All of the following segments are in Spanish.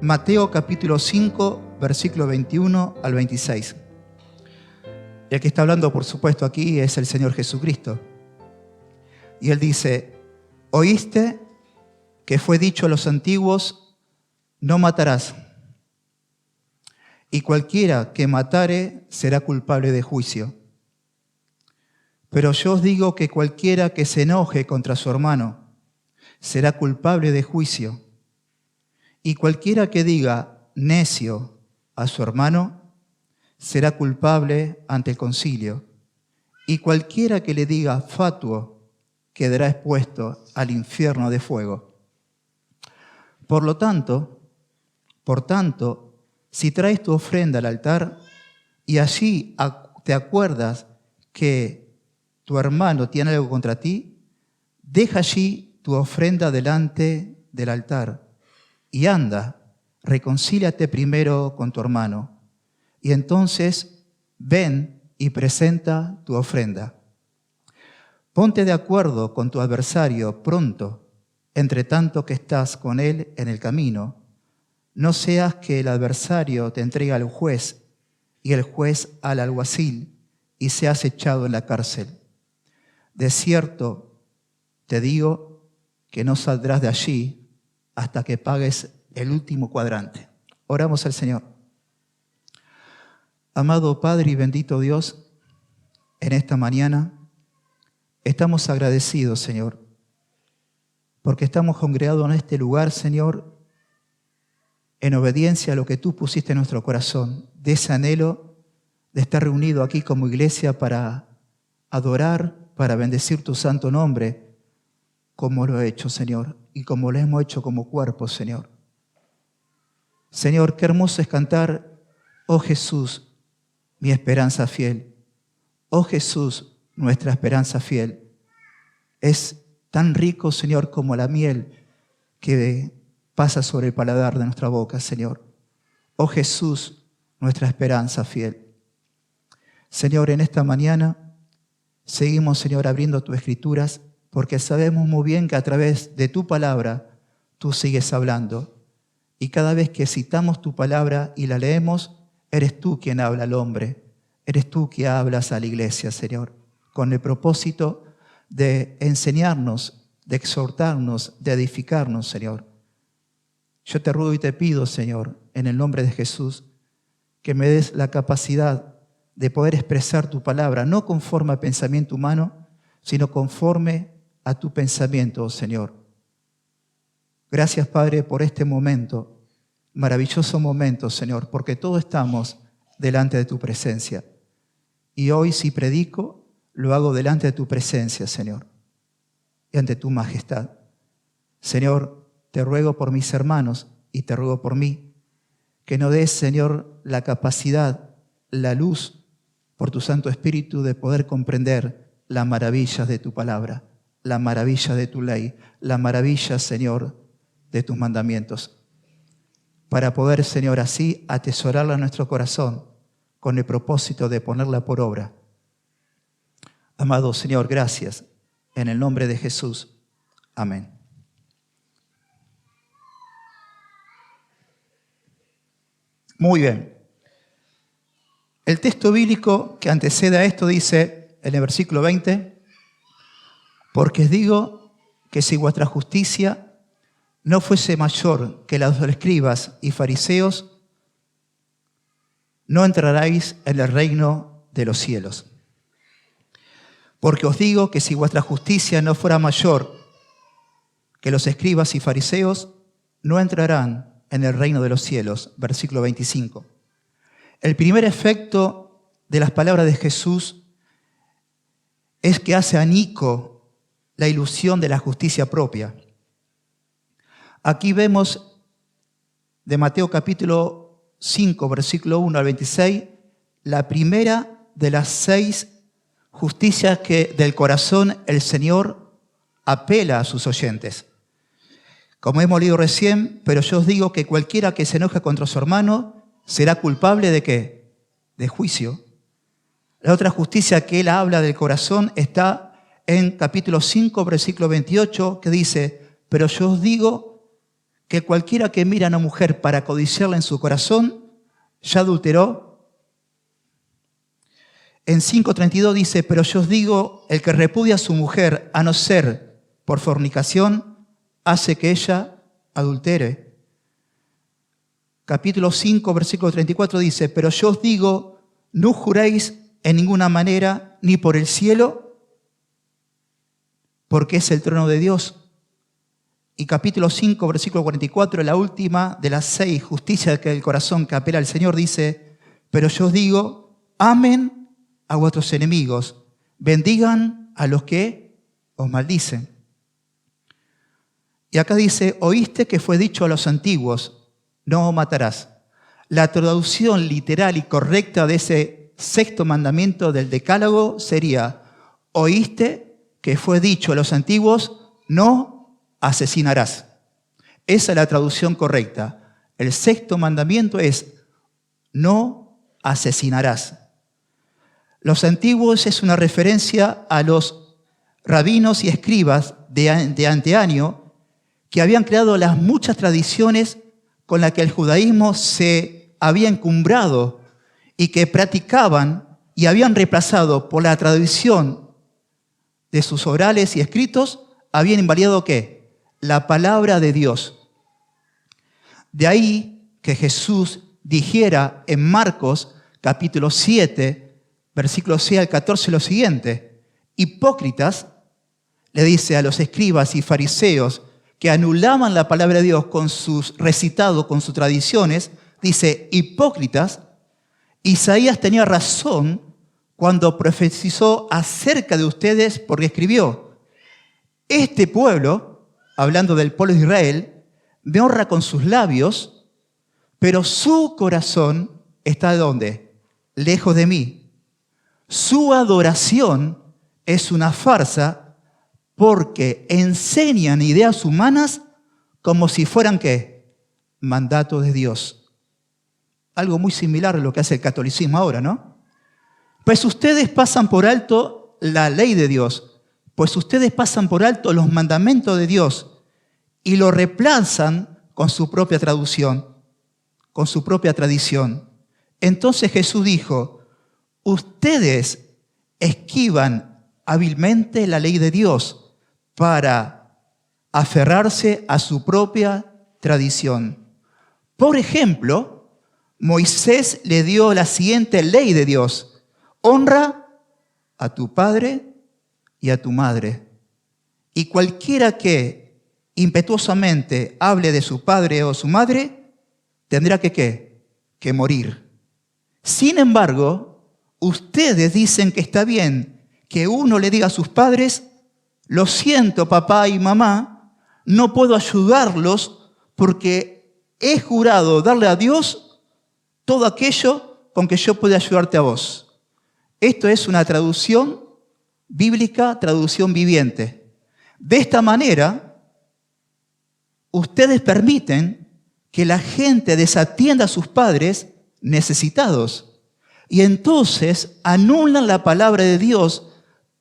Mateo capítulo 5, versículo 21 al 26. El que está hablando, por supuesto, aquí es el Señor Jesucristo. Y Él dice: oíste que fue dicho a los antiguos, no matarás. Y cualquiera que matare será culpable de juicio. Pero yo os digo que cualquiera que se enoje contra su hermano será culpable de juicio. Y cualquiera que diga necio a su hermano será culpable ante el concilio. Y cualquiera que le diga fatuo quedará expuesto al infierno de fuego. Por tanto, si traes tu ofrenda al altar y allí te acuerdas que tu hermano tiene algo contra ti, deja allí tu ofrenda delante del altar y anda, reconcíliate primero con tu hermano, y entonces ven y presenta tu ofrenda. Ponte de acuerdo con tu adversario pronto, entre tanto que estás con él en el camino. No seas que el adversario te entregue al juez y el juez al alguacil y seas echado en la cárcel. De cierto, te digo que no saldrás de allí hasta que pagues el último cuadrante. Oramos al Señor. Amado Padre y bendito Dios, en esta mañana estamos agradecidos, Señor, porque estamos congregados en este lugar, Señor, en obediencia a lo que tú pusiste en nuestro corazón, de ese anhelo de estar reunido aquí como iglesia para adorar, para bendecir tu santo nombre, como lo he hecho, Señor, y como lo hemos hecho como cuerpo, Señor. Señor, qué hermoso es cantar: oh Jesús, mi esperanza fiel. Oh Jesús, nuestra esperanza fiel. Es tan rico, Señor, como la miel que pasa sobre el paladar de nuestra boca, Señor. Oh Jesús, nuestra esperanza fiel. Señor, en esta mañana seguimos, Señor, abriendo tus escrituras, porque sabemos muy bien que a través de tu palabra tú sigues hablando. Y cada vez que citamos tu palabra y la leemos, eres tú quien habla al hombre. Eres tú quien hablas a la iglesia, Señor, con el propósito de enseñarnos, de exhortarnos, de edificarnos, Señor. Yo te ruego y te pido, Señor, en el nombre de Jesús, que me des la capacidad de poder expresar tu palabra, no conforme al pensamiento humano, sino conforme a tu pensamiento, oh Señor. Gracias, Padre, por este momento, maravilloso momento, Señor, porque todos estamos delante de tu presencia. Y hoy, si predico, lo hago delante de tu presencia, Señor, y ante tu majestad. Señor, te ruego por mis hermanos y te ruego por mí, que nos des, Señor, la capacidad, la luz, por tu Santo Espíritu, de poder comprender las maravillas de tu palabra, la maravilla de tu ley, la maravilla, Señor, de tus mandamientos, para poder, Señor, así atesorarla en nuestro corazón con el propósito de ponerla por obra. Amado Señor, gracias. En el nombre de Jesús. Amén. Muy bien. El texto bíblico que antecede a esto dice, en el versículo 20, porque os digo que si vuestra justicia no fuese mayor que la de los escribas y fariseos, no entraréis en el reino de los cielos. Porque os digo que si vuestra justicia no fuera mayor que los escribas y fariseos, no entrarán en el reino de los cielos. Versículo 25. El primer efecto de las palabras de Jesús es que hace añico la ilusión de la justicia propia. Aquí vemos de Mateo capítulo 5, versículo 1 al 26, la primera de las 6 justicias que del corazón el Señor apela a sus oyentes. Como hemos leído recién, pero yo os digo que cualquiera que se enoje contra su hermano será culpable ¿de qué? De juicio. La otra justicia que él habla del corazón está en capítulo 5, versículo 28, que dice: pero yo os digo que cualquiera que mira a una mujer para codiciarla en su corazón, ya adulteró. En 5:32 dice, pero yo os digo, el que repudia a su mujer, a no ser por fornicación, hace que ella adultere. Capítulo 5, versículo 34 dice, pero yo os digo, no juréis en ninguna manera, ni por el cielo, porque es el trono de Dios. Y capítulo 5, versículo 44, la última de las 6, justicia del corazón que apela al Señor, dice, pero yo os digo, amen a vuestros enemigos, bendigan a los que os maldicen. Y acá dice, oíste que fue dicho a los antiguos, no matarás. La traducción literal y correcta de ese sexto mandamiento del Decálogo sería, oíste que fue dicho a los antiguos, no asesinarás. Esa es la traducción correcta. El sexto mandamiento es, no asesinarás. Los antiguos es una referencia a los rabinos y escribas de anteaño que habían creado las muchas tradiciones con las que el judaísmo se había encumbrado y que practicaban y habían reemplazado por la tradición de sus orales y escritos, habían invalidado ¿qué? La palabra de Dios. De ahí que Jesús dijera en Marcos capítulo 7, versículos 6 al 14 lo siguiente, hipócritas, le dice a los escribas y fariseos que anulaban la palabra de Dios con sus recitados, con sus tradiciones, dice, hipócritas, Isaías tenía razón cuando profetizó acerca de ustedes porque escribió, este pueblo, hablando del pueblo de Israel, me honra con sus labios, pero su corazón está ¿de dónde? Lejos de mí. Su adoración es una farsa porque enseñan ideas humanas como si fueran ¿qué? Mandato de Dios. Algo muy similar a lo que hace el catolicismo ahora, ¿no? Pues ustedes pasan por alto la ley de Dios, pues ustedes pasan por alto los mandamientos de Dios y lo reemplazan con su propia traducción, con su propia tradición. Entonces Jesús dijo, ustedes esquivan hábilmente la ley de Dios para aferrarse a su propia tradición. Por ejemplo, Moisés le dio la siguiente ley de Dios. Honra a tu padre y a tu madre. Y cualquiera que impetuosamente hable de su padre o su madre, tendrá que ¿qué? Que morir. Sin embargo, ustedes dicen que está bien que uno le diga a sus padres, lo siento, papá y mamá, no puedo ayudarlos porque he jurado darle a Dios todo aquello con que yo pueda ayudarte a vos. Esto es una traducción bíblica, traducción viviente. De esta manera, ustedes permiten que la gente desatienda a sus padres necesitados y entonces anulan la palabra de Dios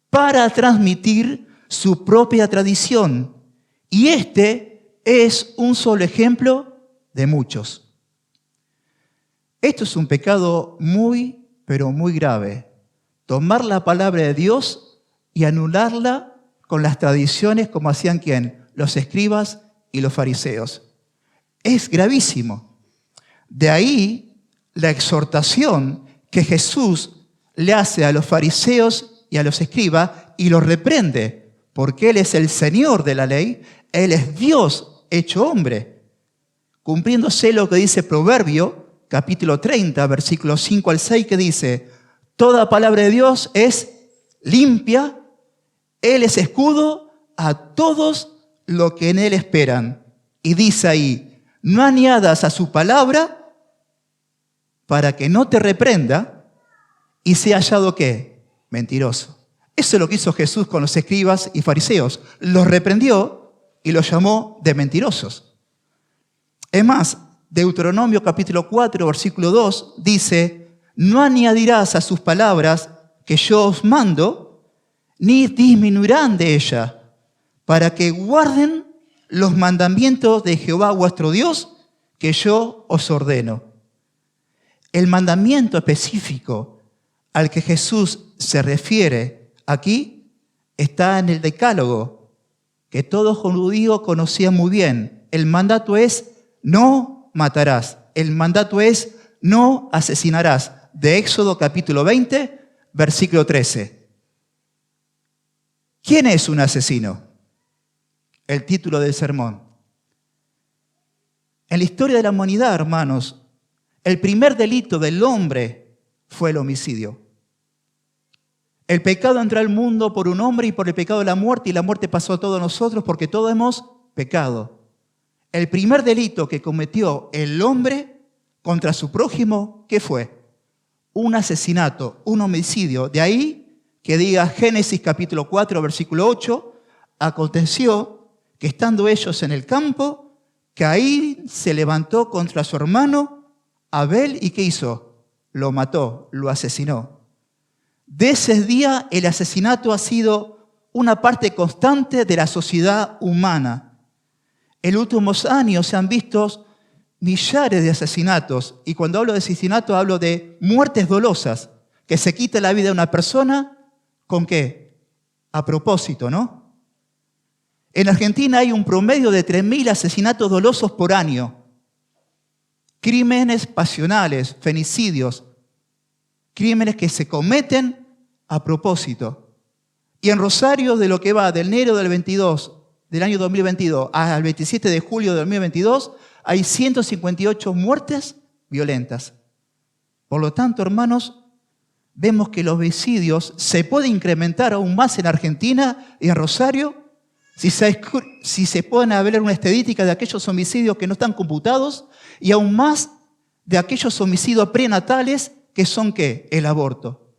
para transmitir su propia tradición. Y este es un solo ejemplo de muchos. Esto es un pecado muy, pero muy grave. Tomar la palabra de Dios y anularla con las tradiciones como hacían ¿quién? Los escribas y los fariseos. Es gravísimo. De ahí la exhortación que Jesús le hace a los fariseos y a los escribas y los reprende, porque Él es el Señor de la ley, Él es Dios hecho hombre. Cumpliéndose lo que dice Proverbio, capítulo 30, versículos 5 al 6, que dice, toda palabra de Dios es limpia, Él es escudo a todos los que en Él esperan. Y dice ahí, no añadas a su palabra para que no te reprenda y sea hallado ¿qué? Mentiroso. Eso es lo que hizo Jesús con los escribas y fariseos. Los reprendió y los llamó de mentirosos. Es más, Deuteronomio capítulo 4, versículo 2 dice, no añadirás a sus palabras que yo os mando, ni disminuirán de ella, para que guarden los mandamientos de Jehová vuestro Dios que yo os ordeno. El mandamiento específico al que Jesús se refiere aquí está en el Decálogo, que todo judío conocía muy bien. El mandato es: no matarás. El mandato es: no asesinarás. De Éxodo capítulo 20, versículo 13. ¿Quién es un asesino? El título del sermón. En la historia de la humanidad, hermanos, el primer delito del hombre fue el homicidio. El pecado entró al mundo por un hombre y por el pecado de la muerte, y la muerte pasó a todos nosotros porque todos hemos pecado. El primer delito que cometió el hombre contra su prójimo, ¿qué fue? Un asesinato, un homicidio. De ahí que diga Génesis capítulo 4, versículo 8, aconteció que estando ellos en el campo, Caín se levantó contra su hermano Abel y ¿qué hizo? Lo mató, lo asesinó. De ese día el asesinato ha sido una parte constante de la sociedad humana. En los últimos años se han visto millares de asesinatos, y cuando hablo de asesinato hablo de muertes dolosas, que se quita la vida de una persona, ¿con qué? A propósito, ¿no? En Argentina hay un promedio de 3.000 asesinatos dolosos por año. Crímenes pasionales, femicidios, crímenes que se cometen a propósito. Y en Rosario, de lo que va del enero del año 2022 al 27 de julio de 2022, hay 158 muertes violentas. Por lo tanto, hermanos, vemos que los homicidios se pueden incrementar aún más en Argentina y en Rosario si se pueden haber una estadística de aquellos homicidios que no están computados y aún más de aquellos homicidios prenatales que son ¿qué? El aborto.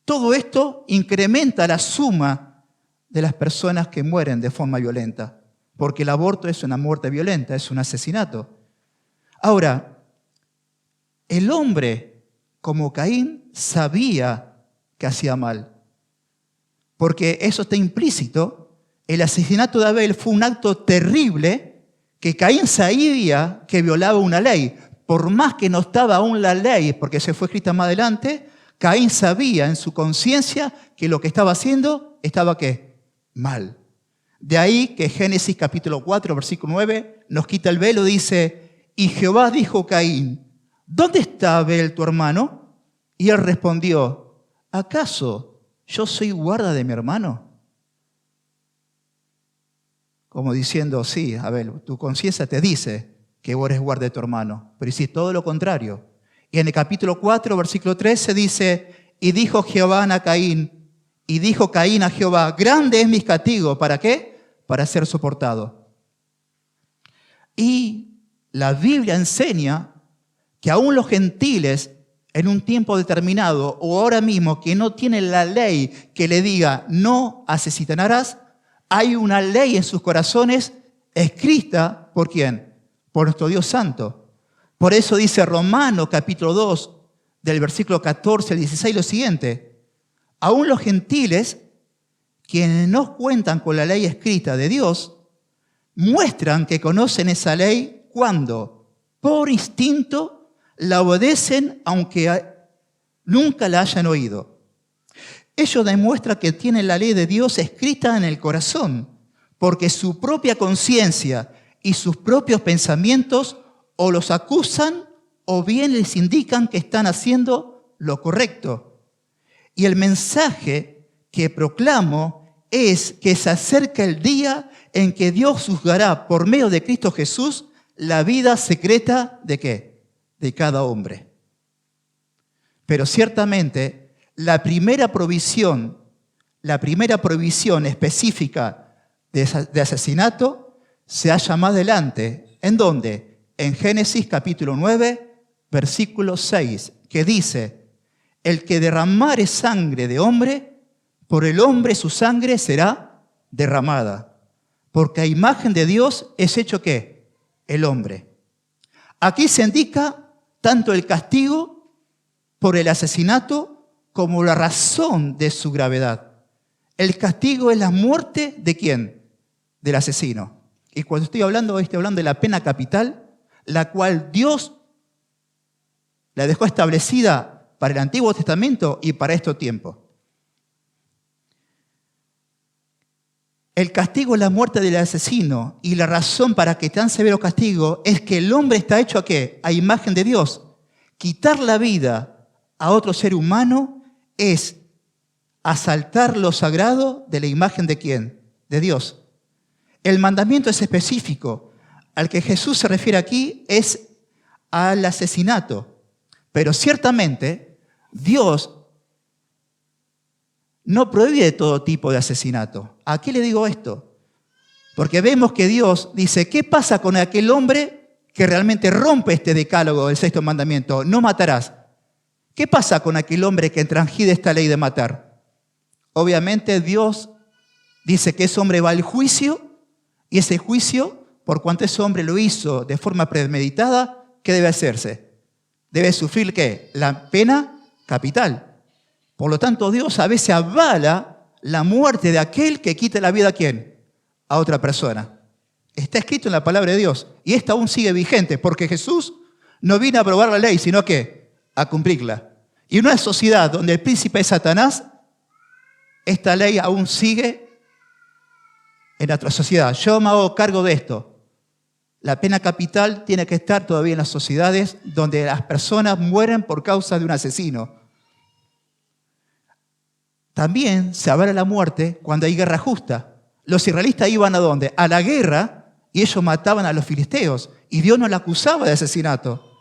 Todo esto incrementa la suma de las personas que mueren de forma violenta, porque el aborto es una muerte violenta, es un asesinato. Ahora, el hombre, como Caín, sabía que hacía mal, porque eso está implícito. El asesinato de Abel fue un acto terrible que Caín sabía que violaba una ley. Por más que no estaba aún la ley, porque se fue escrita más adelante, Caín sabía en su conciencia que lo que estaba haciendo estaba ¿qué? Mal. De ahí que Génesis capítulo 4, versículo 9, nos quita el velo, dice: y Jehová dijo a Caín: ¿dónde está Abel tu hermano? Y él respondió: ¿acaso yo soy guarda de mi hermano? Como diciendo: sí, Abel, tu conciencia te dice que vos eres guarda de tu hermano, pero hiciste todo lo contrario. Y en el capítulo 4, versículo 13 dice: y dijo Jehová a Caín, y dijo Caín a Jehová: grande es mi castigo, ¿para qué? Para ser soportado. Y la Biblia enseña que aún los gentiles, en un tiempo determinado o ahora mismo, que no tienen la ley que le diga no asesinarás, hay una ley en sus corazones escrita ¿por quién? Por nuestro Dios Santo. Por eso dice Romanos capítulo 2, del versículo 14 al 16, lo siguiente: aún los gentiles, quienes no cuentan con la ley escrita de Dios, muestran que conocen esa ley cuando, por instinto, la obedecen aunque nunca la hayan oído. Ello demuestra que tienen la ley de Dios escrita en el corazón, porque su propia conciencia y sus propios pensamientos o los acusan o bien les indican que están haciendo lo correcto. Y el mensaje que proclamo es que se acerca el día en que Dios juzgará por medio de Cristo Jesús la vida secreta ¿de qué? De cada hombre. Pero ciertamente la primera provisión específica de asesinato se halla más adelante. ¿En dónde? En Génesis capítulo 9, versículo 6, que dice: el que derramare sangre de hombre, por el hombre su sangre será derramada, porque a imagen de Dios es hecho ¿qué? El hombre. Aquí se indica tanto el castigo por el asesinato como la razón de su gravedad. El castigo es la muerte ¿de quién? Del asesino. Y cuando estoy hablando de la pena capital, la cual Dios la dejó establecida para el Antiguo Testamento y para este tiempo. El castigo es la muerte del asesino, y la razón para que tan severo castigo es que el hombre está hecho ¿a qué? A imagen de Dios. Quitar la vida a otro ser humano es asaltar lo sagrado de la imagen de ¿quién? De Dios. El mandamiento es específico. Al que Jesús se refiere aquí es al asesinato. Pero ciertamente Dios no prohíbe todo tipo de asesinato. ¿A qué le digo esto? Porque vemos que Dios dice, ¿qué pasa con aquel hombre que realmente rompe este decálogo del sexto mandamiento? No matarás. ¿Qué pasa con aquel hombre que transgrede esta ley de matar? Obviamente Dios dice que ese hombre va al juicio, y ese juicio, por cuanto ese hombre lo hizo de forma premeditada, ¿qué debe hacerse? Debe sufrir ¿qué? La pena capital. Por lo tanto, Dios a veces avala la muerte de aquel que quita la vida ¿a quién? A otra persona. Está escrito en la palabra de Dios, y esta aún sigue vigente, porque Jesús no vino a aprobar la ley, sino que a cumplirla. Y en una sociedad donde el príncipe es Satanás, esta ley aún sigue en nuestra sociedad. Yo me hago cargo de esto. La pena capital tiene que estar todavía en las sociedades donde las personas mueren por causa de un asesino. También se avala la muerte cuando hay guerra justa. Los israelitas iban ¿a dónde? A la guerra, y ellos mataban a los filisteos, y Dios no la acusaba de asesinato.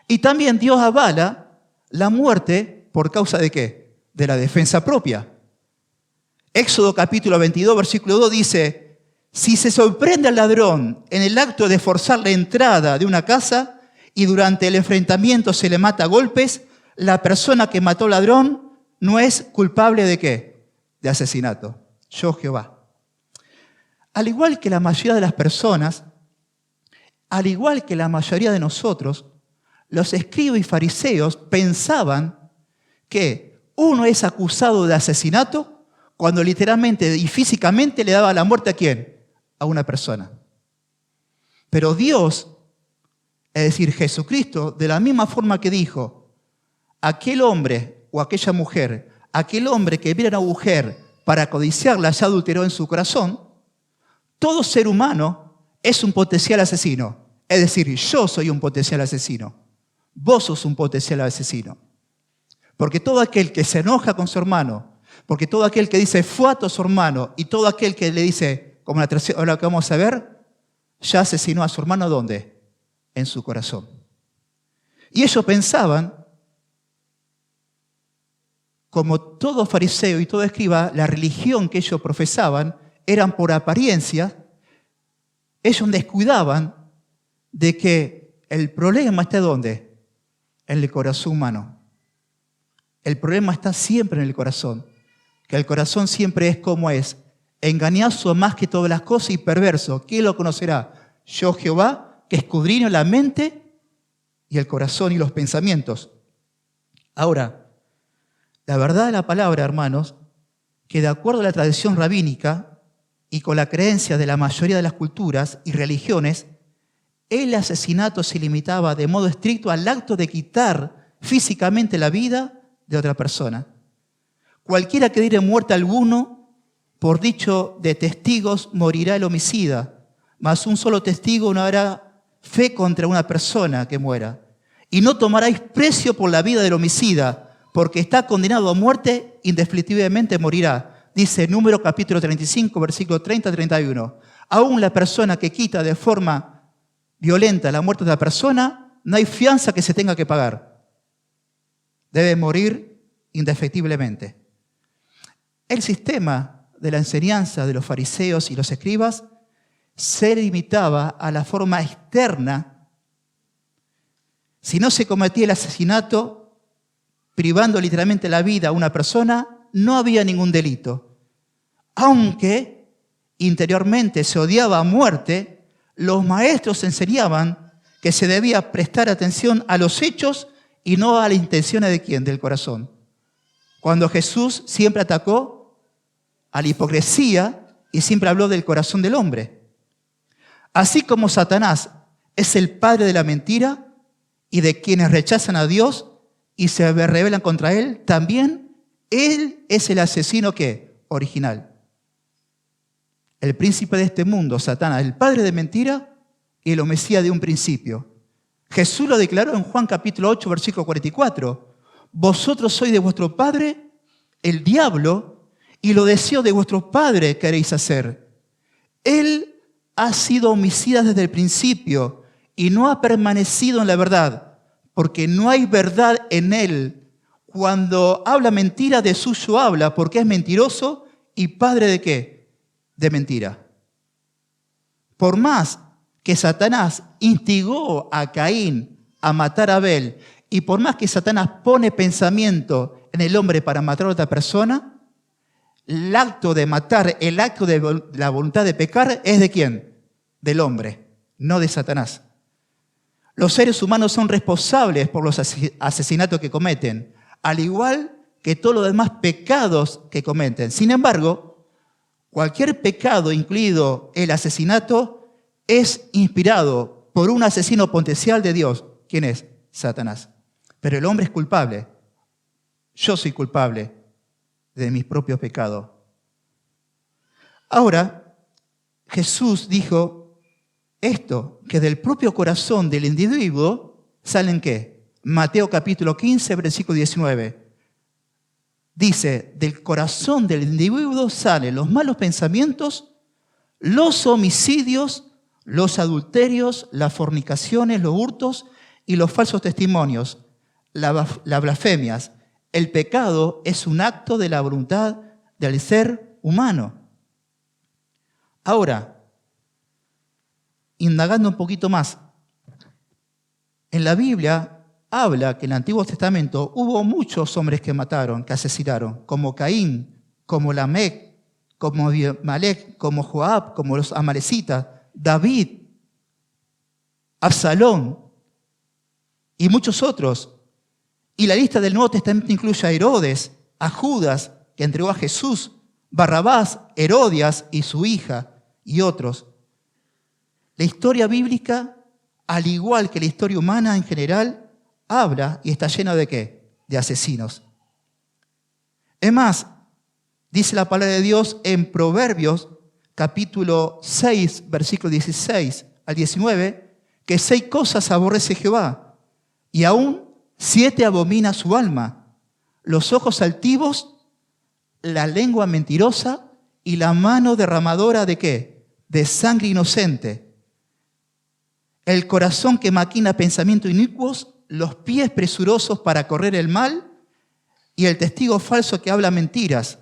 Y también Dios avala la muerte por causa ¿de qué? De la defensa propia. Éxodo capítulo 22, versículo 2 dice, si se sorprende al ladrón en el acto de forzar la entrada de una casa y durante el enfrentamiento se le mata a golpes, la persona que mató al ladrón no es culpable ¿de qué? De asesinato. Yo, Jehová. Al igual que la mayoría de las personas, al igual que la mayoría de nosotros, los escribas y fariseos pensaban que uno es acusado de asesinato cuando literalmente y físicamente le daba la muerte ¿a quién? A una persona. Pero Dios, es decir, Jesucristo, de la misma forma que dijo, aquel hombre o aquella mujer, aquel hombre que viera a una mujer para codiciarla ya adulteró en su corazón, todo ser humano es un potencial asesino. Es decir, yo soy un potencial asesino. Vos sos un potencial asesino. Porque todo aquel que se enoja con su hermano, porque todo aquel que dice fuato a su hermano, y todo aquel que le dice, como la tercera, ahora que vamos a ver, ya asesinó a su hermano ¿dónde? En su corazón. Y ellos pensaban, como todo fariseo y todo escriba, la religión que ellos profesaban eran por apariencia, ellos descuidaban de que el problema está ¿dónde? En el corazón humano. El problema está siempre en el corazón. Que el corazón siempre es como es, engañoso más que todas las cosas y perverso. ¿Quién lo conocerá? Yo, Jehová, que escudriño la mente y el corazón y los pensamientos. Ahora, la verdad de la palabra, hermanos, que de acuerdo a la tradición rabínica y con la creencia de la mayoría de las culturas y religiones, el asesinato se limitaba de modo estricto al acto de quitar físicamente la vida de otra persona. Cualquiera que diere muerte a alguno, por dicho de testigos, morirá el homicida, mas un solo testigo no hará fe contra una persona que muera. Y no tomaréis precio por la vida del homicida, porque está condenado a muerte, indefectiblemente morirá. Dice Número capítulo 35, versículo 30-31. Aún la persona que quita de forma violenta la muerte de la persona, no hay fianza que se tenga que pagar. Debe morir indefectiblemente. El sistema de la enseñanza de los fariseos y los escribas se limitaba a la forma externa. Si no se cometía el asesinato, privando literalmente la vida a una persona, no había ningún delito. Aunque interiormente se odiaba a muerte, los maestros enseñaban que se debía prestar atención a los hechos y no a las intenciones de ¿quién? Del corazón. Cuando Jesús siempre atacó a la hipocresía y siempre habló del corazón del hombre. Así como Satanás es el padre de la mentira y de quienes rechazan a Dios y se rebelan contra Él, también Él es el asesino ¿qué? Original. El príncipe de este mundo, Satanás, el padre de mentira y el homicida de un principio. Jesús lo declaró en Juan capítulo 8, versículo 44. Vosotros sois de vuestro padre, el diablo, y los deseos de vuestro padre queréis hacer. Él ha sido homicida desde el principio y no ha permanecido en la verdad, porque no hay verdad en él. Cuando habla mentira, de suyo habla, porque es mentiroso y padre ¿de qué? De mentira. Por más que Satanás instigó a Caín a matar a Abel, y por más que Satanás pone pensamiento en el hombre para matar a otra persona, el acto de matar, el acto de la voluntad de pecar, ¿es de quién? Del hombre, no de Satanás. Los seres humanos son responsables por los asesinatos que cometen, al igual que todos los demás pecados que cometen. Sin embargo, cualquier pecado, incluido el asesinato, es inspirado por un asesino potencial de Dios. ¿Quién es? Satanás. Pero el hombre es culpable. Yo soy culpable de mis propios pecados. Ahora, Jesús dijo esto, que del propio corazón del individuo salen ¿qué? Mateo capítulo 15, versículo 19. Dice, del corazón del individuo salen los malos pensamientos, los homicidios, los adulterios, las fornicaciones, los hurtos y los falsos testimonios, las blasfemias. El pecado es un acto de la voluntad del ser humano. Ahora, indagando un poquito más, en la Biblia habla que en el Antiguo Testamento hubo muchos hombres que mataron, que asesinaron, como Caín, como Lamec, como Abimelec, como Joab, como los amalecitas, David, Absalón y muchos otros. Y la lista del Nuevo Testamento incluye a Herodes, a Judas, que entregó a Jesús, Barrabás, Herodias y su hija, y otros. La historia bíblica, al igual que la historia humana en general, habla y está llena ¿de qué? De asesinos. Es más, dice la palabra de Dios en Proverbios, capítulo 6, versículo 16 al 19, que 6 cosas aborrece Jehová, y aún 7 abomina su alma: los ojos altivos, la lengua mentirosa y la mano derramadora ¿de qué? De sangre inocente. El corazón que maquina pensamientos inicuos, los pies presurosos para correr el mal y el testigo falso que habla mentiras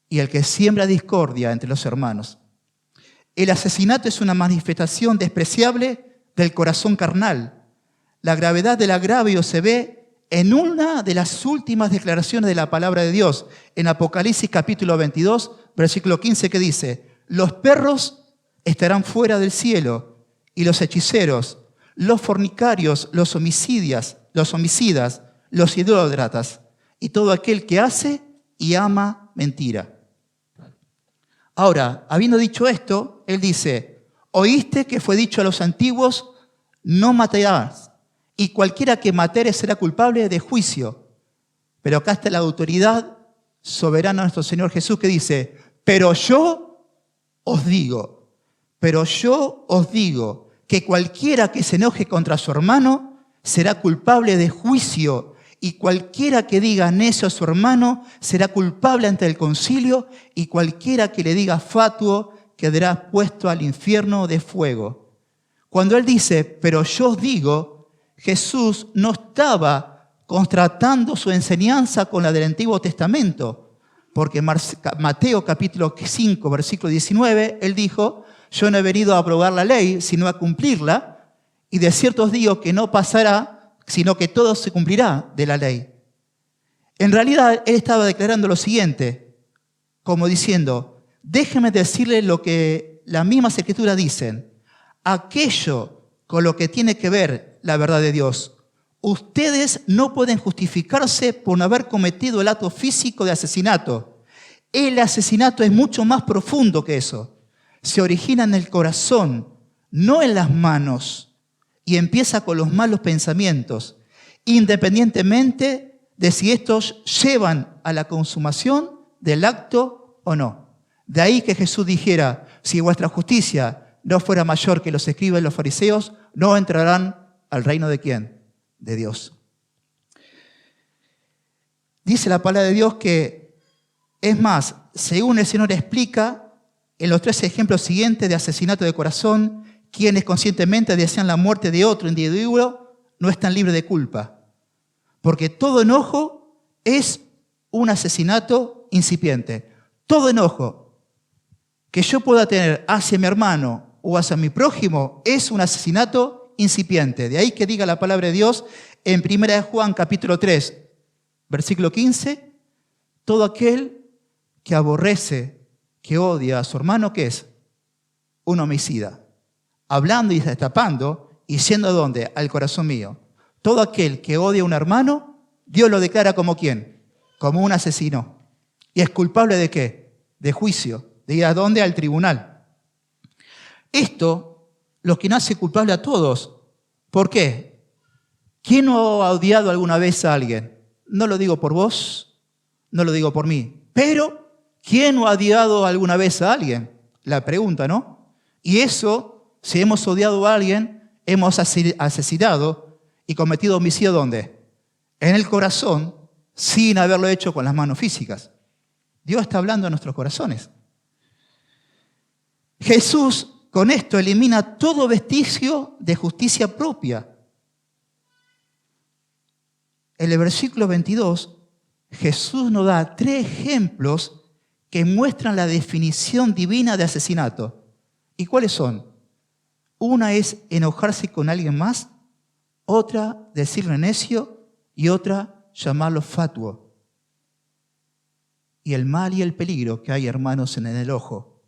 y el que siembra discordia entre los hermanos. El asesinato es una manifestación despreciable del corazón carnal. La gravedad del agravio se ve en una de las últimas declaraciones de la palabra de Dios, en Apocalipsis capítulo 22, versículo 15, que dice: los perros estarán fuera del cielo, y los hechiceros, los fornicarios, los homicidas, los idólatras, y todo aquel que hace y ama mentira. Ahora, habiendo dicho esto, él dice: oíste que fue dicho a los antiguos, no matarás, y cualquiera que matere será culpable de juicio. Pero acá está la autoridad soberana de nuestro Señor Jesús, que dice: pero yo os digo que cualquiera que se enoje contra su hermano será culpable de juicio, y cualquiera que diga necio a su hermano será culpable ante el concilio, y cualquiera que le diga fatuo quedará puesto al infierno de fuego. Cuando él dice, pero yo os digo, Jesús no estaba contrastando su enseñanza con la del Antiguo Testamento, porque Mateo capítulo 5, versículo 19, él dijo: yo no he venido a aprobar la ley, sino a cumplirla, y de cierto os digo que no pasará, sino que todo se cumplirá de la ley. En realidad, él estaba declarando lo siguiente, como diciendo: déjenme decirle lo que las mismas escrituras dicen, aquello con lo que tiene que ver la verdad de Dios. Ustedes no pueden justificarse por no haber cometido el acto físico de asesinato. El asesinato es mucho más profundo que eso. se origina en el corazón, no en las manos, y empieza con los malos pensamientos, independientemente de si estos llevan a la consumación del acto o no. De ahí que Jesús dijera, si vuestra justicia no fuera mayor que los escribas y los fariseos, no entrarán al reino de ¿quién? De Dios. Dice la palabra de Dios que, es más, según el Señor explica, en los 3 ejemplos siguientes de asesinato de corazón, quienes conscientemente desean la muerte de otro individuo no están libres de culpa. Porque todo enojo es un asesinato incipiente. Todo enojo que yo pueda tener hacia mi hermano o hacia mi prójimo es un asesinato incipiente. De ahí que diga la palabra de Dios en 1 Juan capítulo 3, versículo 15, todo aquel que aborrece, que odia a su hermano, ¿qué es? Un homicida. Hablando y destapando y siendo ¿a dónde? Al corazón mío. Todo aquel que odia a un hermano, Dios lo declara como ¿quién? Como un asesino. ¿Y es culpable de qué? De juicio. ¿De ir a dónde? Al tribunal. Esto, lo que nos hace culpable a todos. ¿Por qué? ¿Quién no ha odiado alguna vez a alguien? No lo digo por vos, no lo digo por mí. Pero, ¿quién no ha odiado alguna vez a alguien? La pregunta, ¿no? Y eso, si hemos odiado a alguien, hemos asesinado y cometido homicidio, ¿dónde? En el corazón, sin haberlo hecho con las manos físicas. Dios está hablando en nuestros corazones. Jesús con esto elimina todo vestigio de justicia propia. En el versículo 22, Jesús nos da 3 ejemplos que muestran la definición divina de asesinato. ¿Y cuáles son? Una es enojarse con alguien más, otra decirle necio y otra llamarlo fatuo. Y el mal y el peligro que hay, hermanos, en el ojo.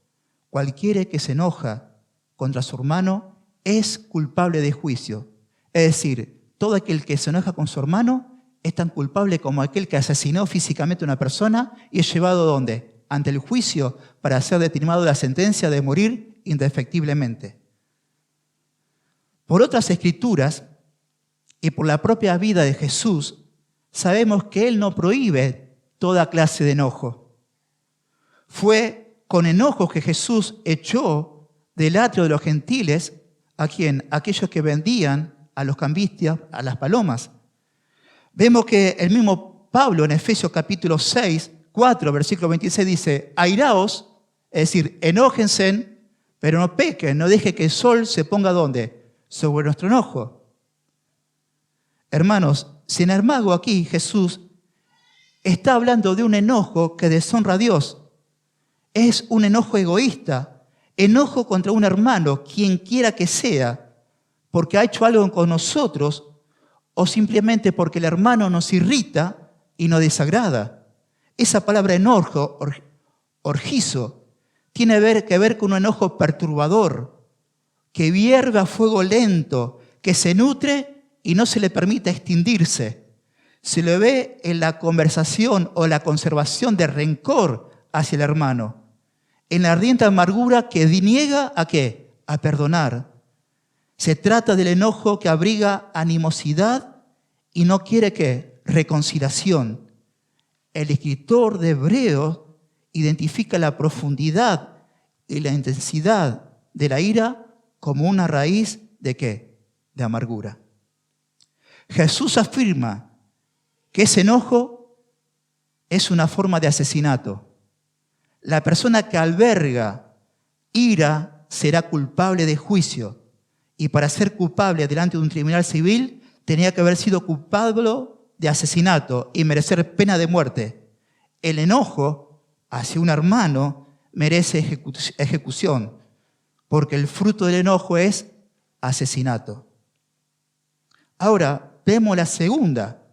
Cualquiera que se enoja contra su hermano es culpable de juicio. Es decir, todo aquel que se enoja con su hermano es tan culpable como aquel que asesinó físicamente a una persona y es llevado ¿dónde? Ante el juicio para ser determinado de la sentencia de morir indefectiblemente. Por otras escrituras y por la propia vida de Jesús, sabemos que Él no prohíbe toda clase de enojo. Fue con enojo que Jesús echó del atrio de los gentiles ¿a quién? Aquellos que vendían a los cambistas, a las palomas. Vemos que el mismo Pablo en Efesios capítulo 6, 4, versículo 26 dice, airaos, es decir, enójense, pero no pequen, no deje que el sol se ponga ¿dónde? Sobre nuestro enojo. Hermanos, sin embargo aquí Jesús está hablando de un enojo que deshonra a Dios. Es un enojo egoísta, enojo contra un hermano, quien quiera que sea, porque ha hecho algo con nosotros o simplemente porque el hermano nos irrita y nos desagrada. Esa palabra enojo, orgizo, tiene que ver con un enojo perturbador, que hierve a fuego lento, que se nutre y no se le permite extinguirse. Se le ve en la conversación o la conservación de rencor hacia el hermano, en la ardiente amargura que niega ¿a qué? A perdonar. Se trata del enojo que abriga animosidad y no quiere ¿qué? Reconciliación. El escritor de Hebreos identifica la profundidad y la intensidad de la ira como una raíz ¿de qué? De amargura. Jesús afirma que ese enojo es una forma de asesinato. La persona que alberga ira será culpable de juicio. Y para ser culpable delante de un tribunal civil, tenía que haber sido culpable de asesinato y merecer pena de muerte. El enojo hacia un hermano merece ejecución, porque el fruto del enojo es asesinato. Ahora, vemos la segunda.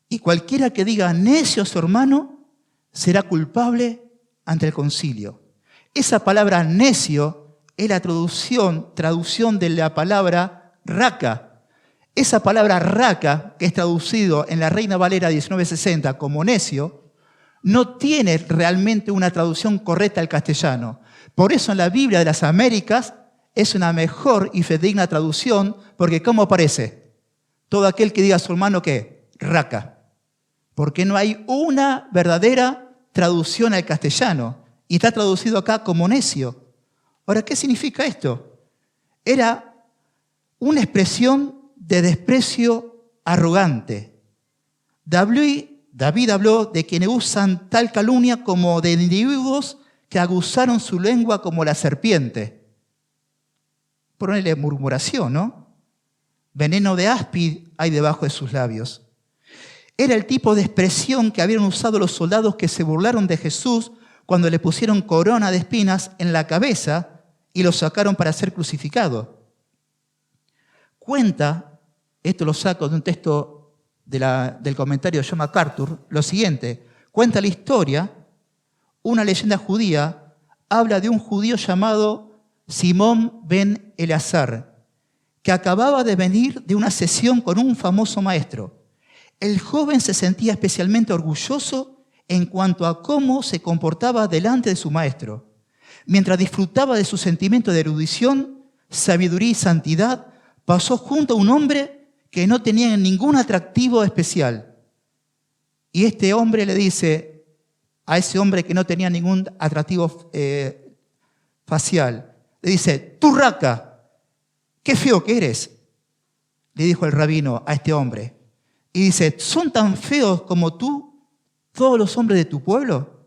Y cualquiera que diga necio a su hermano será culpable ante el concilio. Esa palabra necio es la traducción de la palabra raca. Esa palabra raca, que es traducido en la Reina Valera 1960 como necio, no tiene realmente una traducción correcta al castellano. Por eso en la Biblia de las Américas es una mejor y fidedigna traducción, porque ¿cómo aparece? Todo aquel que diga a su hermano ¿qué? Raca. Porque no hay una verdadera traducción al castellano. Y está traducido acá como necio. Ahora, ¿qué significa esto? Era una expresión de desprecio arrogante. David habló de quienes usan tal calumnia como de individuos que aguzaron su lengua como la serpiente. Ponele murmuración, ¿no? Veneno de áspid hay debajo de sus labios. Era el tipo de expresión que habían usado los soldados que se burlaron de Jesús cuando le pusieron corona de espinas en la cabeza y lo sacaron para ser crucificado. Cuenta, esto lo saco de un texto del comentario de John MacArthur, lo siguiente. Cuenta la historia, una leyenda judía habla de un judío llamado Simón ben Eleazar, que acababa de venir de una sesión con un famoso maestro. El joven se sentía especialmente orgulloso en cuanto a cómo se comportaba delante de su maestro. Mientras disfrutaba de su sentimiento de erudición, sabiduría y santidad, pasó junto a un hombre que no tenía ningún atractivo especial. Y este hombre le dice a ese hombre que no tenía ningún atractivo facial, le dice, tú raca, qué feo que eres, le dijo el rabino a este hombre. Y dice, ¿son tan feos como tú todos los hombres de tu pueblo?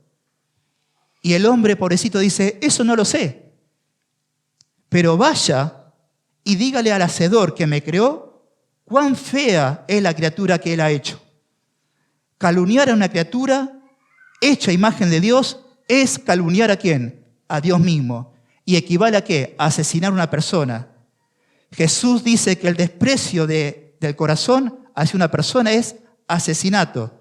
Y el hombre pobrecito dice, eso no lo sé. Pero vaya y dígale al hacedor que me creó cuán fea es la criatura que él ha hecho. Calumniar a una criatura hecha a imagen de Dios es calumniar ¿a quién? A Dios mismo. ¿Y equivale a qué? A asesinar a una persona. Jesús dice que el desprecio del corazón hacia una persona es asesinato.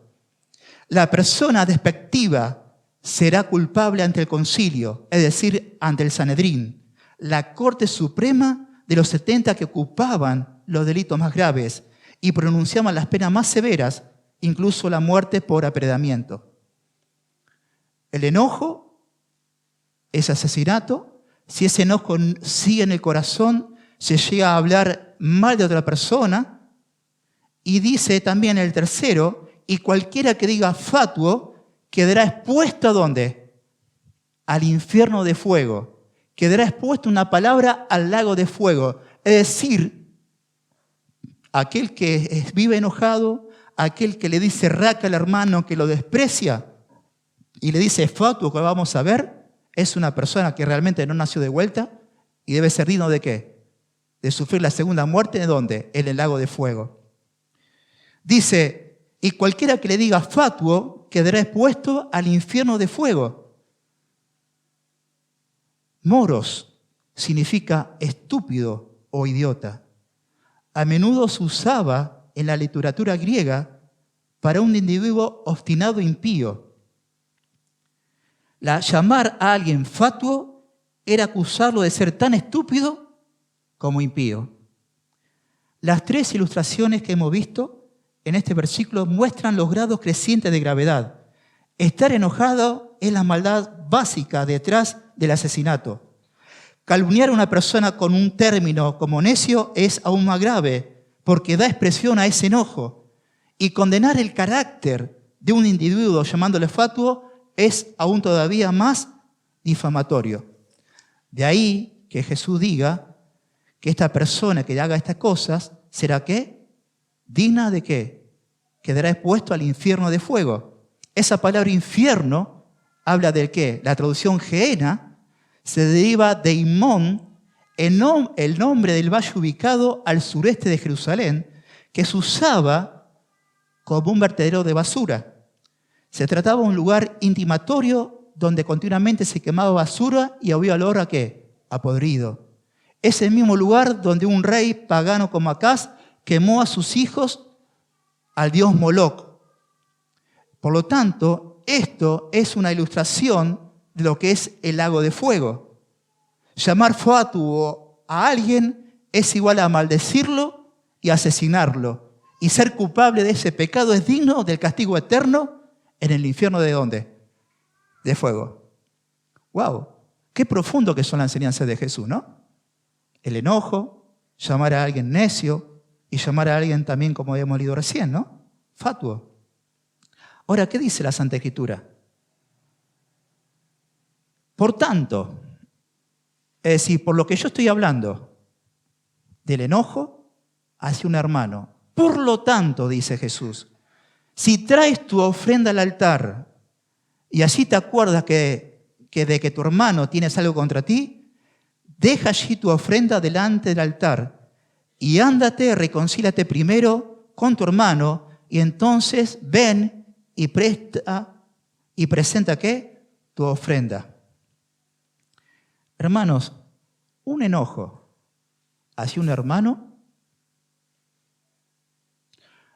La persona despectiva será culpable ante el concilio, es decir, ante el Sanedrín, la Corte Suprema de los 70 que ocupaban los delitos más graves y pronunciaban las penas más severas, incluso la muerte por apredamiento. El enojo es asesinato. Si ese enojo sigue en el corazón, se llega a hablar mal de otra persona. Y dice también el tercero, y cualquiera que diga fatuo quedará expuesto ¿a dónde? Al infierno de fuego. Quedará expuesto una palabra al lago de fuego. Es decir, aquel que vive enojado, aquel que le dice raca al hermano, que lo desprecia y le dice fatuo, que vamos a ver, es una persona que realmente no nació de vuelta y debe ser digno ¿de qué? De sufrir la segunda muerte, ¿de dónde? En el lago de fuego. Dice, y cualquiera que le diga fatuo quedará expuesto al infierno de fuego. Moros significa estúpido o idiota. A menudo se usaba en la literatura griega para un individuo obstinado e impío. Llamar a alguien fatuo era acusarlo de ser tan estúpido como impío. Las tres ilustraciones que hemos visto en este versículo muestran los grados crecientes de gravedad. Estar enojado es la maldad básica detrás del asesinato. Calumniar a una persona con un término como necio es aún más grave, porque da expresión a ese enojo. Y condenar el carácter de un individuo llamándole fatuo es aún todavía más difamatorio. De ahí que Jesús diga que esta persona que haga estas cosas será ¿qué? ¿Digna de qué? Quedará expuesto al infierno de fuego. Esa palabra infierno habla del qué. La traducción Gehenna se deriva de Imón, el nombre del valle ubicado al sureste de Jerusalén, que se usaba como un vertedero de basura. Se trataba de un lugar intimatorio donde continuamente se quemaba basura y había olor ¿a qué? A podrido. Es el mismo lugar donde un rey pagano como Acaz quemó a sus hijos al dios Moloc. Por lo tanto, esto es una ilustración de lo que es el lago de fuego. Llamar fatuo a alguien es igual a maldecirlo y asesinarlo. Y ser culpable de ese pecado es digno del castigo eterno ¿En el infierno de dónde? De fuego. ¡Wow! Qué profundo que son las enseñanzas de Jesús, ¿no? El enojo, llamar a alguien necio y llamar a alguien también, como habíamos leído recién, ¿no? Fatuo. Ahora, ¿qué dice la Santa Escritura? Por tanto, es decir, por lo que yo estoy hablando, del enojo hacia un hermano. Por lo tanto, dice Jesús, si traes tu ofrenda al altar y así te acuerdas que de que tu hermano tienes algo contra ti, deja allí tu ofrenda delante del altar y ándate, reconcílate primero con tu hermano y entonces ven y presenta ¿qué? Tu ofrenda. Hermanos, un enojo hacia un hermano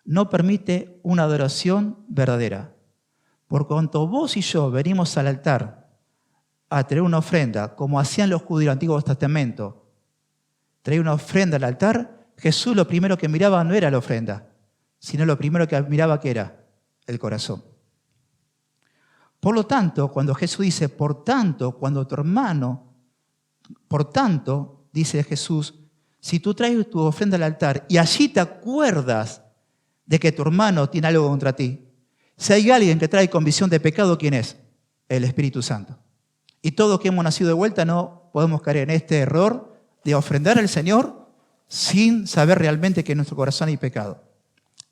no permite una adoración verdadera. Por cuanto vos y yo venimos al altar a traer una ofrenda, como hacían los judíos del Antiguo Testamento, traer una ofrenda al altar, Jesús lo primero que miraba no era la ofrenda, sino lo primero que miraba que era el corazón. Por lo tanto, cuando Jesús dice, por tanto, cuando tu hermano, por tanto, dice Jesús, si tú traes tu ofrenda al altar y allí te acuerdas de que tu hermano tiene algo contra ti, si hay alguien que trae convicción de pecado, ¿quién es? El Espíritu Santo. Y todos que hemos nacido de vuelta no podemos caer en este error de ofrendar al Señor sin saber realmente que en nuestro corazón hay pecado.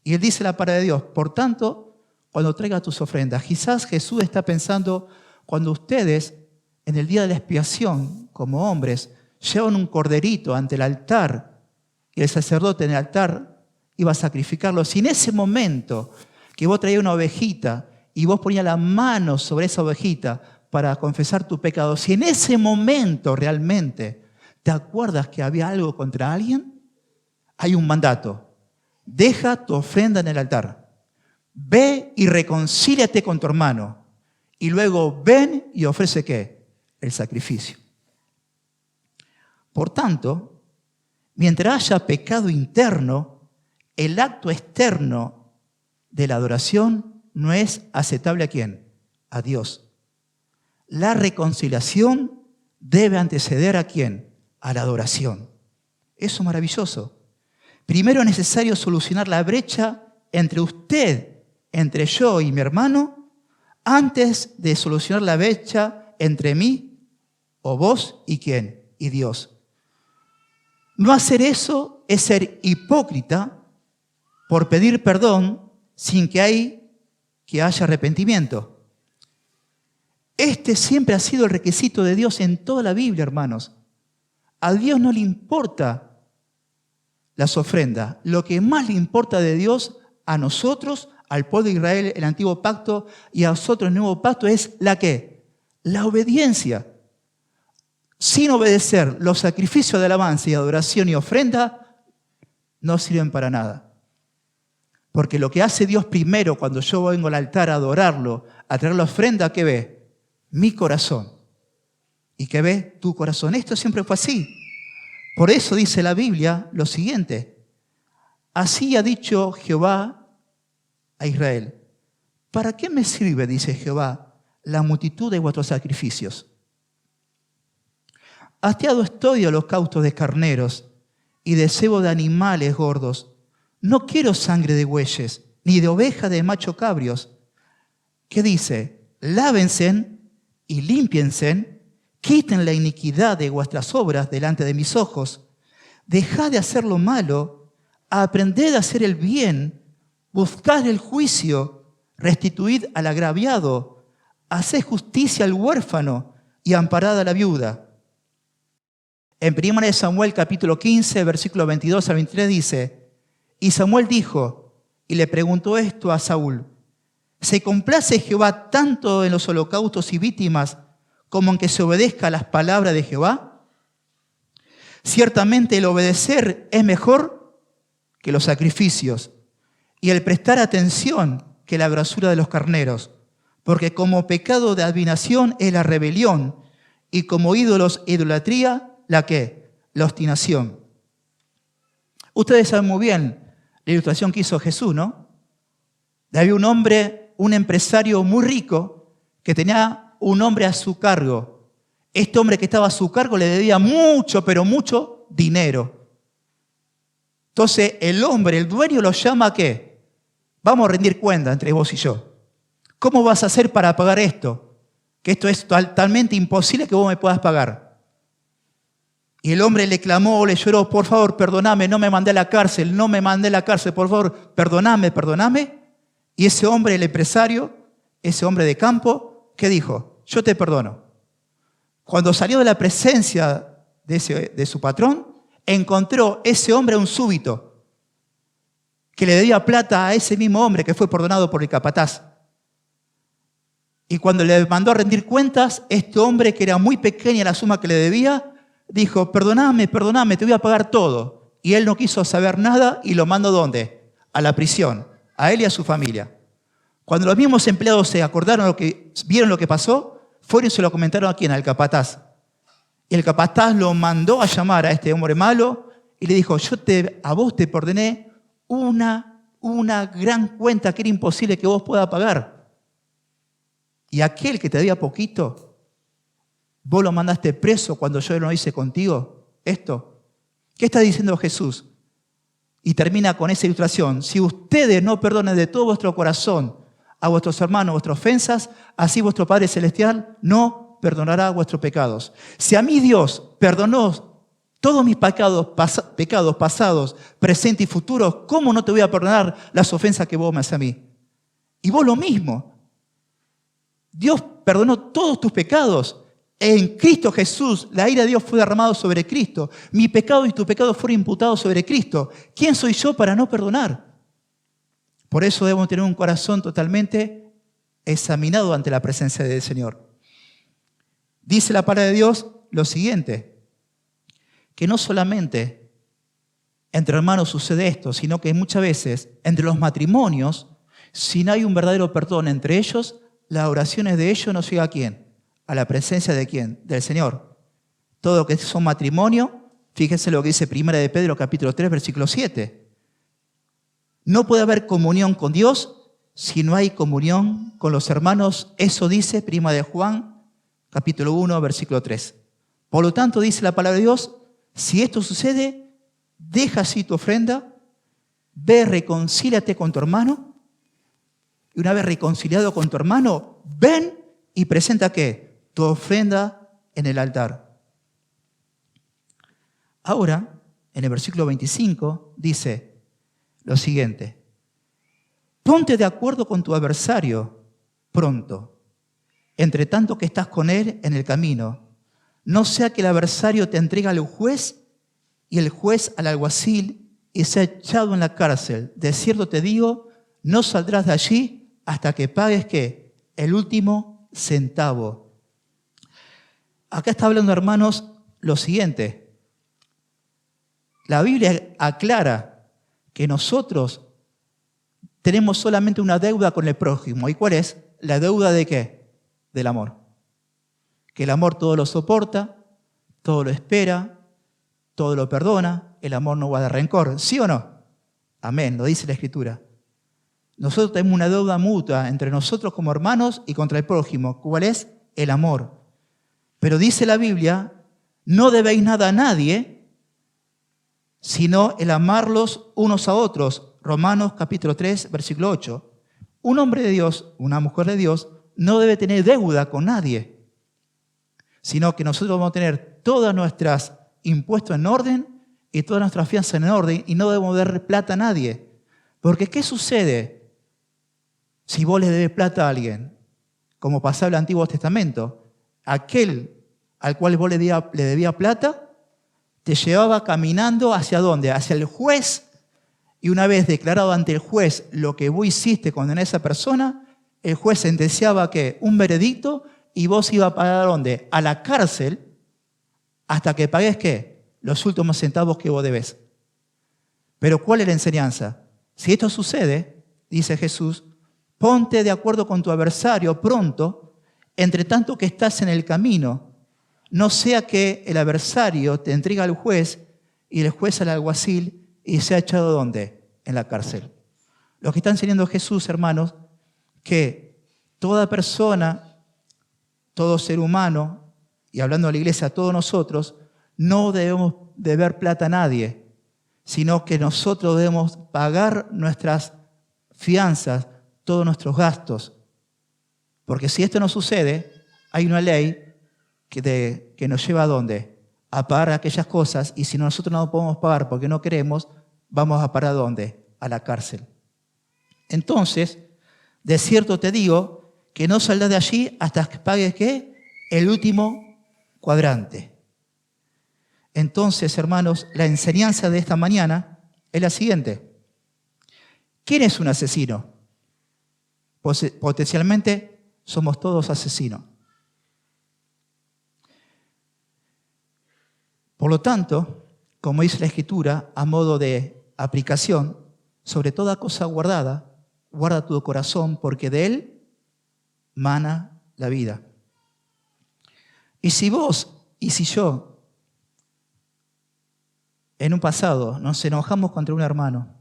Y Él dice la palabra de Dios, por tanto, cuando traigas tus ofrendas, quizás Jesús está pensando cuando ustedes en el día de la expiación, como hombres, llevan un corderito ante el altar y el sacerdote en el altar iba a sacrificarlo. Si en ese momento que vos traías una ovejita y vos ponías la mano sobre esa ovejita para confesar tu pecado, si en ese momento realmente te acuerdas que había algo contra alguien, hay un mandato. Deja tu ofrenda en el altar. Ve y reconcíliate con tu hermano. Y luego ven y ofrece ¿qué? El sacrificio. Por tanto, mientras haya pecado interno, el acto externo de la adoración no es aceptable ¿a quién? A Dios. La reconciliación debe anteceder ¿a quién? A la adoración. Eso es maravilloso. Primero es necesario solucionar la brecha entre usted, entre yo y mi hermano, antes de solucionar la brecha entre mí o vos y quién, y Dios. No hacer eso es ser hipócrita por pedir perdón sin que haya arrepentimiento. Este siempre ha sido el requisito de Dios en toda la Biblia, hermanos. A Dios no le importa las ofrendas. Lo que más le importa de Dios a nosotros, al pueblo de Israel, el antiguo pacto, y a nosotros el nuevo pacto, es ¿la qué? La obediencia. Sin obedecer, los sacrificios de alabanza y adoración y ofrenda no sirven para nada. Porque lo que hace Dios primero cuando yo vengo al altar a adorarlo, a traer la ofrenda, ¿qué ve? Mi corazón. ¿Y qué ve? Tu corazón. Esto siempre fue así. Por eso dice la Biblia lo siguiente. Así ha dicho Jehová a Israel. ¿Para qué me sirve, dice Jehová, la multitud de vuestros sacrificios? Hastiado estoy de holocaustos de carneros y de cebo de animales gordos. No quiero sangre de bueyes, ni de oveja de macho cabrios. ¿Qué dice? Lávense y límpiense, quiten la iniquidad de vuestras obras delante de mis ojos. Dejad de hacer lo malo, aprended a hacer el bien, buscad el juicio, restituid al agraviado, haced justicia al huérfano y amparad a la viuda. En 1 Samuel capítulo 15, versículo 22 al 23 dice, y Samuel dijo, y le preguntó esto a Saúl, ¿se complace Jehová tanto en los holocaustos y víctimas como en que se obedezca a las palabras de Jehová? Ciertamente el obedecer es mejor que los sacrificios y el prestar atención que la grosura de los carneros, porque como pecado de adivinación es la rebelión y como ídolos idolatría, ¿la qué? La obstinación. Ustedes saben muy bien la ilustración que hizo Jesús, ¿no? Había un hombre un empresario muy rico que tenía un hombre a su cargo. Este hombre que estaba a su cargo le debía mucho, pero mucho dinero. Entonces el hombre, el dueño, lo llama ¿a qué? Vamos a rendir cuenta entre vos y yo. ¿Cómo vas a hacer para pagar esto? Que esto es totalmente imposible que vos me puedas pagar. Y el hombre le clamó, le lloró, por favor, perdóname, no me mandé a la cárcel, no me mandé a la cárcel, por favor, perdóname, perdóname. Y ese hombre, el empresario, ese hombre de campo, ¿qué dijo? Yo te perdono. Cuando salió de la presencia de su patrón, encontró ese hombre un súbito que le debía plata a ese mismo hombre que fue perdonado por el capataz. Y cuando le mandó a rendir cuentas, este hombre, que era muy pequeña la suma que le debía, dijo, perdóname, perdóname, te voy a pagar todo. Y él no quiso saber nada y lo mandó ¿dónde? A la prisión, a él y a su familia. Cuando los mismos empleados se acordaron, vieron lo que pasó, fueron y se lo comentaron a quién, al capataz. Y el capataz lo mandó a llamar a este hombre malo y le dijo, a vos te perdoné una gran cuenta que era imposible que vos puedas pagar. Y aquel que te debía poquito, vos lo mandaste preso cuando yo no hice contigo esto. ¿Qué está diciendo Jesús? Y termina con esa ilustración. Si ustedes no perdonen de todo vuestro corazón a vuestros hermanos vuestras ofensas, así vuestro Padre Celestial no perdonará vuestros pecados. Si a mí Dios perdonó todos mis pecados pasados, presentes y futuros, ¿cómo no te voy a perdonar las ofensas que vos me haces a mí? Y vos lo mismo. Dios perdonó todos tus pecados. En Cristo Jesús, la ira de Dios fue derramada sobre Cristo. Mi pecado y tu pecado fueron imputados sobre Cristo. ¿Quién soy yo para no perdonar? Por eso debemos tener un corazón totalmente examinado ante la presencia del Señor. Dice la palabra de Dios lo siguiente, que no solamente entre hermanos sucede esto, sino que muchas veces entre los matrimonios, si no hay un verdadero perdón entre ellos, las oraciones de ellos no llegan ¿a quién? ¿A la presencia de quién? Del Señor. Todo lo que son matrimonio, fíjense lo que dice 1 de Pedro capítulo 3, versículo 7. No puede haber comunión con Dios si no hay comunión con los hermanos. Eso dice 1 de Juan capítulo 1, versículo 3. Por lo tanto, dice la palabra de Dios, si esto sucede, deja así tu ofrenda, ve, reconcíliate con tu hermano. Y una vez reconciliado con tu hermano, ven y presenta ¿qué? Tu ofrenda en el altar. Ahora, en el versículo 25, dice lo siguiente. Ponte de acuerdo con tu adversario pronto, entre tanto que estás con él en el camino. No sea que el adversario te entregue al juez y el juez al alguacil y sea echado en la cárcel. De cierto te digo, no saldrás de allí hasta que pagues ¿qué? El último centavo. Acá está hablando, hermanos, lo siguiente. La Biblia aclara que nosotros tenemos solamente una deuda con el prójimo. ¿Y cuál es? La deuda de ¿qué? Del amor. Que el amor todo lo soporta, todo lo espera, todo lo perdona. El amor no guarda rencor. ¿Sí o no? Amén, lo dice la Escritura. Nosotros tenemos una deuda mutua entre nosotros como hermanos y contra el prójimo. ¿Cuál es? El amor. Pero dice la Biblia, no debéis nada a nadie, sino el amarlos unos a otros. Romanos capítulo 3, versículo 8. Un hombre de Dios, una mujer de Dios, no debe tener deuda con nadie, sino que nosotros vamos a tener todos nuestros impuestos en orden y todas nuestras fianzas en orden y no debemos dar plata a nadie. Porque ¿qué sucede si vos le debes plata a alguien? Como pasaba en el Antiguo Testamento, aquel al cual vos le debía plata, te llevaba caminando ¿hacia dónde? Hacia el juez. Y una vez declarado ante el juez lo que vos hiciste con esa persona, el juez sentenciaba que un veredicto y vos ibas a pagar ¿a dónde? A la cárcel hasta que pagues ¿qué? Los últimos centavos que vos debes. Pero ¿cuál es la enseñanza? Si esto sucede, dice Jesús, ponte de acuerdo con tu adversario pronto, entre tanto que estás en el camino. No sea que el adversario te entregue al juez y el juez al alguacil y sea echado ¿dónde? En la cárcel. Lo que está enseñando Jesús, hermanos, que toda persona, todo ser humano, y hablando de la iglesia, todos nosotros, no debemos deber plata a nadie, sino que nosotros debemos pagar nuestras fianzas, todos nuestros gastos. Porque si esto no sucede, hay una ley que nos lleva ¿a dónde? A pagar aquellas cosas, y si nosotros no podemos pagar porque no queremos, vamos a parar ¿a dónde? A la cárcel. Entonces, de cierto te digo que no saldrás de allí hasta que pagues ¿qué? El último cuadrante. Entonces, hermanos, la enseñanza de esta mañana es la siguiente. ¿Quién es un asesino? Potencialmente somos todos asesinos. Por lo tanto, como dice la Escritura, a modo de aplicación, sobre toda cosa guardada, guarda tu corazón, porque de él mana la vida. Y si vos y si yo en un pasado nos enojamos contra un hermano,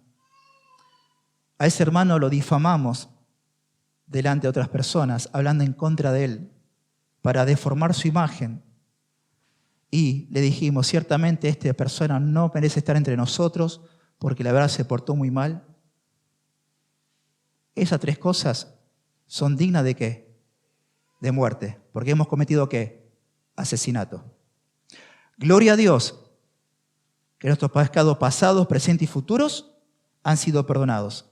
a ese hermano lo difamamos delante de otras personas, hablando en contra de él, para deformar su imagen, y le dijimos, ciertamente esta persona no merece estar entre nosotros porque la verdad se portó muy mal. Esas tres cosas son dignas ¿de qué? De muerte, porque hemos cometido ¿qué? Asesinato. Gloria a Dios, que nuestros pecados pasados, presentes y futuros han sido perdonados.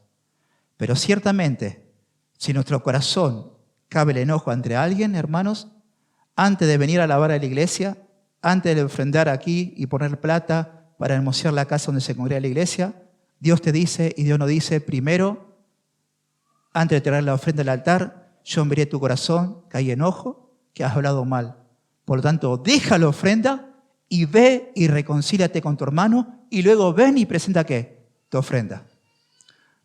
Pero ciertamente, si en nuestro corazón cabe el enojo entre alguien, hermanos, antes de venir a alabar a la iglesia, antes de ofrendar aquí y poner plata para hermosear la casa donde se congrega la iglesia, Dios te dice y Dios nos dice, primero, antes de traer la ofrenda al altar, yo miré tu corazón, que hay enojo, que has hablado mal. Por lo tanto, deja la ofrenda y ve y reconcíliate con tu hermano y luego ven y presenta ¿qué? Tu ofrenda.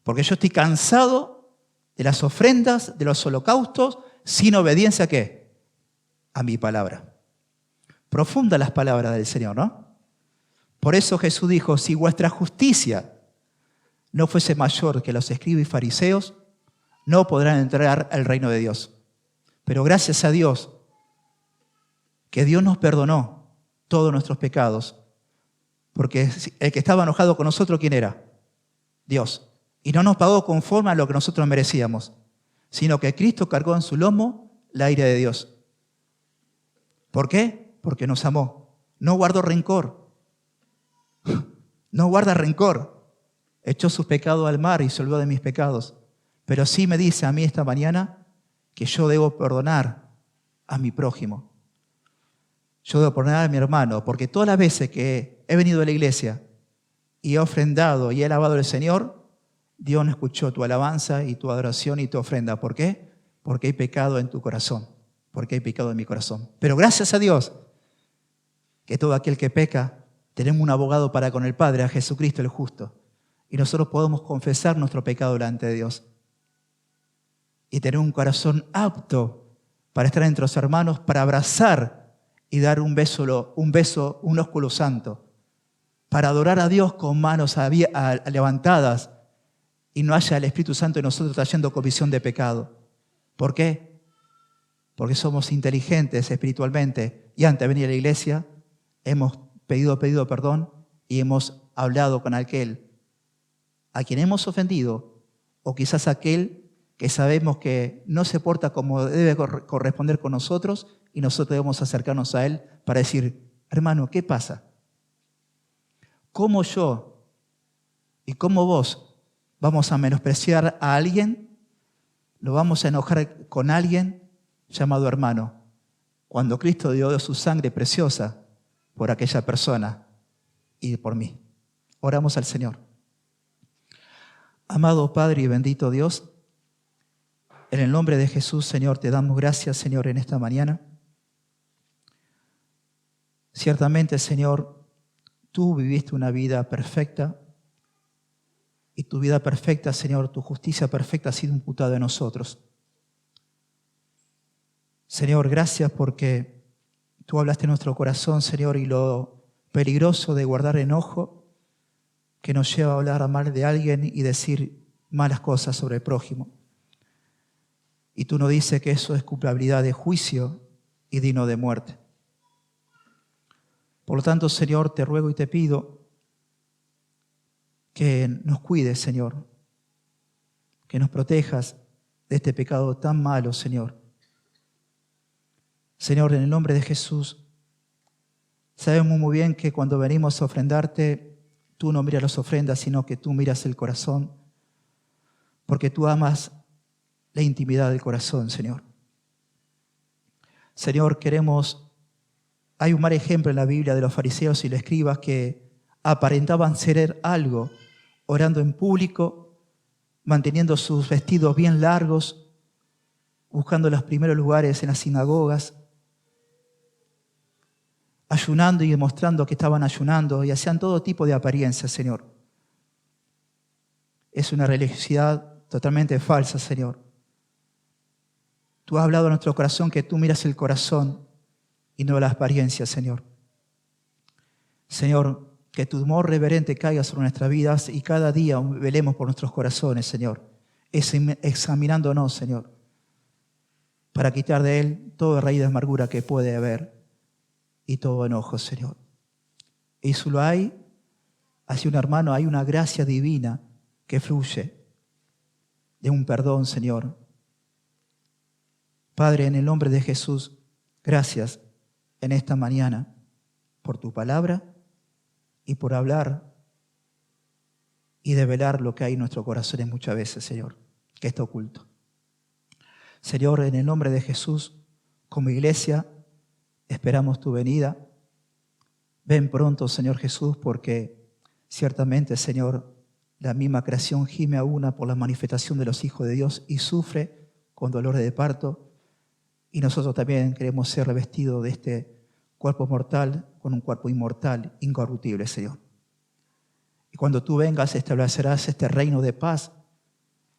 Porque yo estoy cansado de las ofrendas, de los holocaustos, sin obediencia ¿a qué? A mi palabra. Profundas las palabras del Señor, ¿no? Por eso Jesús dijo, si vuestra justicia no fuese mayor que los escribas y fariseos, no podrán entrar al reino de Dios. Pero gracias a Dios, que Dios nos perdonó todos nuestros pecados, porque el que estaba enojado con nosotros, ¿quién era? Dios. Y no nos pagó conforme a lo que nosotros merecíamos, sino que Cristo cargó en su lomo la ira de Dios. ¿Por qué? Porque nos amó. No guardó rencor. No guarda rencor. Echó sus pecados al mar y se olvidó de mis pecados. Pero sí me dice a mí esta mañana que yo debo perdonar a mi prójimo. Yo debo perdonar a mi hermano, porque todas las veces que he venido a la iglesia y he ofrendado y he alabado al Señor, Dios no escuchó tu alabanza y tu adoración y tu ofrenda. ¿Por qué? Porque hay pecado en tu corazón. Porque hay pecado en mi corazón. Pero gracias a Dios, que todo aquel que peca, tenemos un abogado para con el Padre, a Jesucristo el justo. Y nosotros podemos confesar nuestro pecado delante de Dios. Y tener un corazón apto para estar entre los hermanos, para abrazar y dar un beso, un ósculo santo. Para adorar a Dios con manos levantadas y no haya el Espíritu Santo en nosotros trayendo comisión de pecado. ¿Por qué? Porque somos inteligentes espiritualmente y antes de venir a la iglesia hemos pedido perdón y hemos hablado con aquel a quien hemos ofendido o quizás aquel que sabemos que no se porta como debe corresponder con nosotros y nosotros debemos acercarnos a él para decir, hermano, ¿qué pasa? ¿Cómo yo y cómo vos vamos a menospreciar a alguien? ¿Lo vamos a enojar con alguien llamado hermano? Cuando Cristo dio su sangre preciosa por aquella persona y por mí. Oramos al Señor. Amado Padre y bendito Dios, en el nombre de Jesús, Señor, te damos gracias, Señor, en esta mañana. Ciertamente, Señor, tú viviste una vida perfecta y tu vida perfecta, Señor, tu justicia perfecta ha sido imputada en nosotros. Señor, gracias porque tú hablaste en nuestro corazón, Señor, y lo peligroso de guardar enojo que nos lleva a hablar mal de alguien y decir malas cosas sobre el prójimo. Y tú nos dices que eso es culpabilidad de juicio y digno de muerte. Por lo tanto, Señor, te ruego y te pido que nos cuides, Señor, que nos protejas de este pecado tan malo, Señor. Señor, en el nombre de Jesús, sabemos muy bien que cuando venimos a ofrendarte, tú no miras las ofrendas, sino que tú miras el corazón, porque tú amas la intimidad del corazón, Señor. Señor, hay un mal ejemplo en la Biblia de los fariseos y los escribas que aparentaban ser algo, orando en público, manteniendo sus vestidos bien largos, buscando los primeros lugares en las sinagogas, ayunando y demostrando que estaban ayunando y hacían todo tipo de apariencias, Señor. Es una religiosidad totalmente falsa, Señor. Tú has hablado a nuestro corazón que tú miras el corazón y no las apariencias, Señor. Señor, que tu amor reverente caiga sobre nuestras vidas y cada día velemos por nuestros corazones, Señor, examinándonos, Señor, para quitar de él toda raíz de amargura que puede haber y todo enojo, Señor. Y si lo hay, hacia un hermano hay una gracia divina que fluye de un perdón, Señor. Padre, en el nombre de Jesús, gracias en esta mañana por tu palabra y por hablar y develar lo que hay en nuestros corazones muchas veces, Señor, que está oculto. Señor, en el nombre de Jesús, como iglesia, esperamos tu venida. Ven pronto, Señor Jesús, porque ciertamente, Señor, la misma creación gime a una por la manifestación de los hijos de Dios y sufre con dolores de parto. Y nosotros también queremos ser revestidos de este cuerpo mortal con un cuerpo inmortal, incorruptible, Señor. Y cuando tú vengas, establecerás este reino de paz.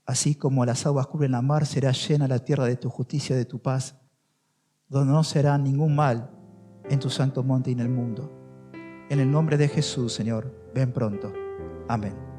Así como las aguas cubren la mar, será llena la tierra de tu justicia y de tu paz, donde no será ningún mal en tu santo monte y en el mundo. En el nombre de Jesús, Señor, ven pronto. Amén.